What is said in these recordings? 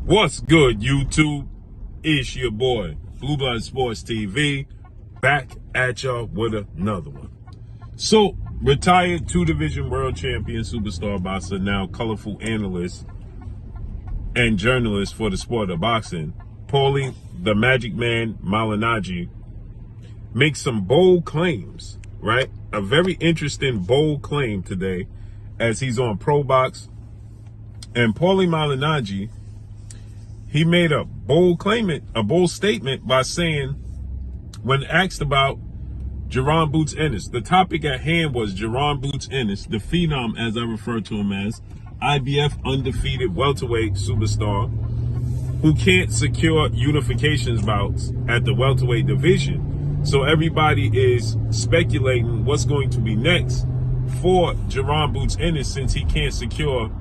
What's good, YouTube? It's your boy, Blue Blood Sports TV, back at y'all with another one. So, retired two-division world champion superstar boxer, now colorful analyst and journalist for the sport of boxing, Paulie, the Magic Man Malignaggi, makes some bold claims, right? A very interesting, bold claim today as he's on ProBox. And Paulie Malignaggi, he made a bold statement by saying, when asked about Jerron Boots Ennis, the topic at hand was Jerron Boots Ennis, the phenom, as I refer to him as, IBF undefeated welterweight superstar who can't secure unifications bouts at the welterweight division. So everybody is speculating what's going to be next for Jerron Boots Ennis, since he can't secure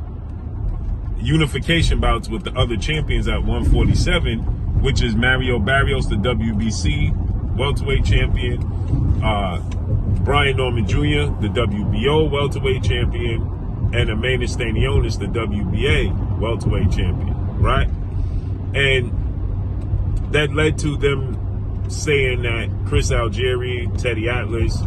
unification bouts with the other champions at 147, which is Mario Barrios, the WBC welterweight champion, Brian Norman Jr., the WBO welterweight champion, and Amanda Stanionis, the WBA welterweight champion, right? And that led to them saying that Chris Algieri, Teddy Atlas,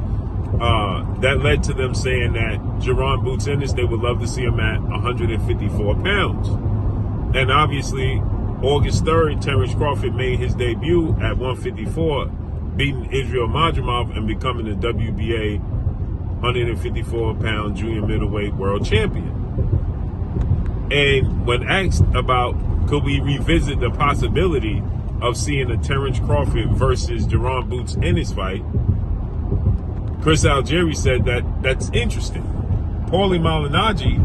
that led to them saying that Jerron Boots Ennis, they would love to see him at 154 pounds. And obviously, August 3rd, Terence Crawford made his debut at 154, beating Israel Madrimov and becoming the WBA 154-pound junior middleweight world champion. And when asked about could we revisit the possibility of seeing a Terence Crawford versus Jerron Boots Ennis fight, Chris Algieri said that that's interesting. Paulie Malignaggi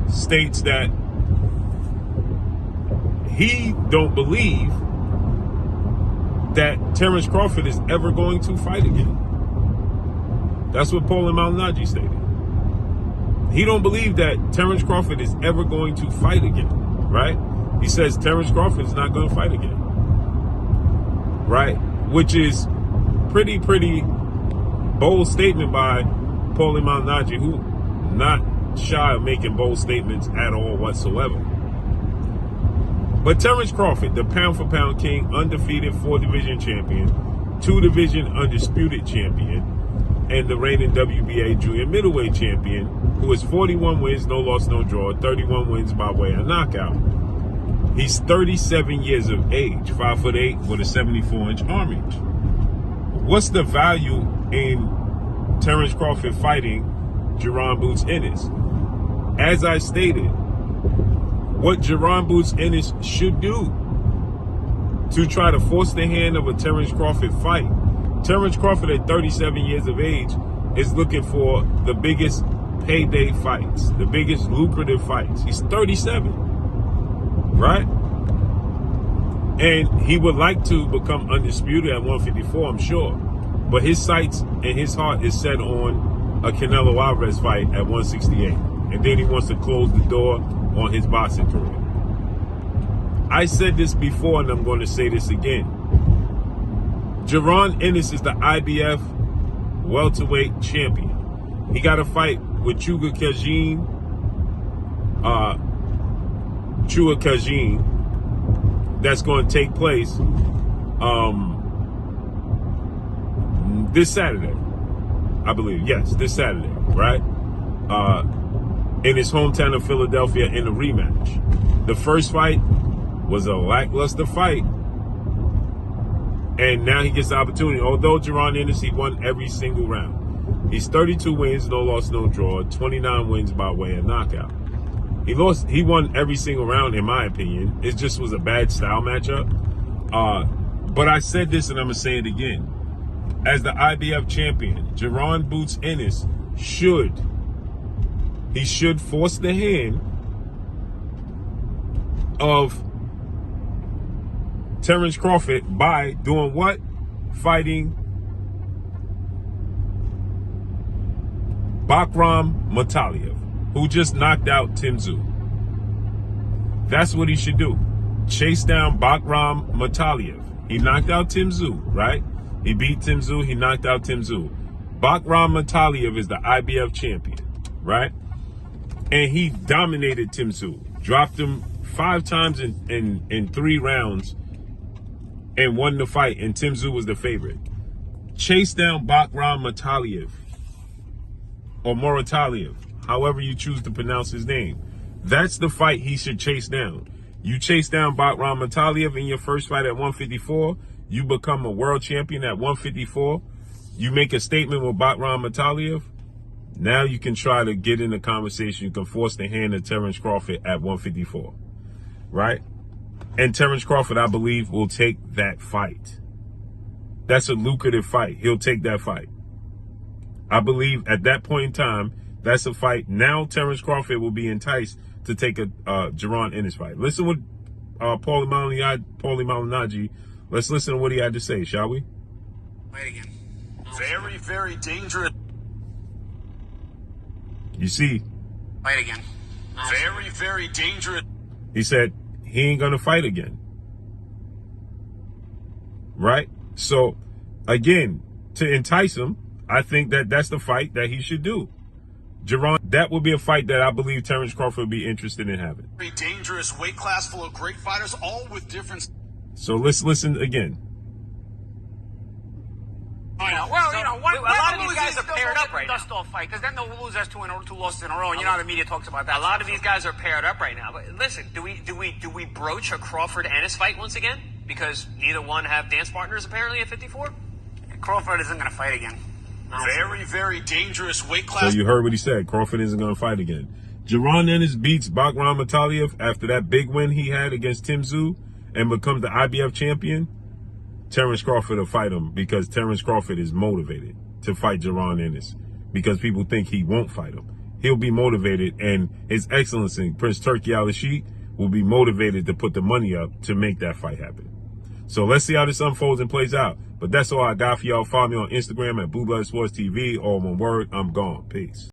states that he don't believe that Terence Crawford is ever going to fight again. That's what Paulie Malignaggi stated. He don't believe that Terence Crawford is ever going to fight again, right? He says Terence Crawford is not going to fight again, right? Which is pretty bold statement by Paulie Malignaggi, who not shy of making bold statements at all whatsoever. But Terence Crawford, the pound-for-pound king, undefeated 4-division champion, 2-division undisputed champion, and the reigning WBA junior middleweight champion, who has 41 wins, no loss, no draw, 31 wins by way of knockout. He's 37 years of age, 5'8", with a 74-inch arm reach. What's the value in Terence Crawford fighting Jerron Boots Ennis? As I stated, what Jerron Boots Ennis should do to try to force the hand of a Terence Crawford fight. Terence Crawford at 37 years of age is looking for the biggest payday fights, the biggest lucrative fights. He's 37, right? And he would like to become undisputed at 154, I'm sure. But his sights and his heart is set on a Canelo Alvarez fight at 168. And then he wants to close the door on his boxing career. I said this before, and I'm going to say this again. Jerron Ennis is the IBF welterweight champion. He got a fight with Chua Kajin, that's going to take place this Saturday, I believe. Yes, this Saturday, right? In his hometown of Philadelphia in a rematch. The first fight was a lackluster fight, and now he gets the opportunity. Although Jerron Ennis, he won every single round. He's 32 wins, no loss, no draw, 29 wins by way of knockout. He won every single round, in my opinion. It just was a bad style matchup. But I said this, and I'm going to say it again. As the IBF champion, Jerron Boots Ennis should force the hand of Terence Crawford by doing what? Fighting Bakhram Mataliev, who just knocked out Tim Tszyu. That's what he should do. Chase down Bakhram Mataliev. He knocked out Tim Tszyu, right? He beat Tim Tszyu. He knocked out Tim Tszyu. Bakhram Mataliev is the IBF champion, right? And he dominated Tim Tszyu. Dropped him 5 times in 3 rounds and won the fight, and Tim Tszyu was the favorite. Chase down Bakhram Mataliev, or Morataliev, however you choose to pronounce his name. That's the fight he should chase down. You chase down Bakhram Mataliev in your first fight at 154. You become a world champion at 154. You make a statement with Bakhram Mataliev. Now you can try to get in the conversation. You can force the hand of Terence Crawford at 154, right? And Terence Crawford, I believe, will take that fight. That's a lucrative fight. He'll take that fight. I believe at that point in time, that's a fight. Now Terence Crawford will be enticed to take a Jaron Ennis fight. Listen what Paulie Malignaggi, let's listen to what he had to say, shall we? Fight again. Very, very dangerous. You see? Fight again. Very, very dangerous. He said he ain't going to fight again. Right? So, again, to entice him, I think that that's the fight that he should do. Jaron, that would be a fight that I believe Terence Crawford would be interested in having. Very dangerous weight class full of great fighters, all with different. So let's listen again. Well, you know, a lot of these guys are paired up right now. Dust-off fight, because then they'll lose us 2 losses in a row, and you know how the media talks about that. A lot of these guys are paired up right now. But listen, do we broach a Crawford Ennis fight once again? Because neither one have dance partners apparently at 54. Crawford isn't going to fight again. Very, very dangerous weight class. So you heard what he said. Crawford isn't going to fight again. Jaron Ennis beats Bakhram Mataliev after that big win he had against Tim Tszyu and becomes the IBF champion. Terence Crawford will fight him because Terence Crawford is motivated to fight Jaron Ennis because people think he won't fight him. He'll be motivated, and His Excellency Prince Turki Al-Rashid will be motivated to put the money up to make that fight happen. So let's see how this unfolds and plays out. But that's all I got for y'all. Follow me on Instagram at Blue Blood Sports TV. All one word, I'm gone. Peace.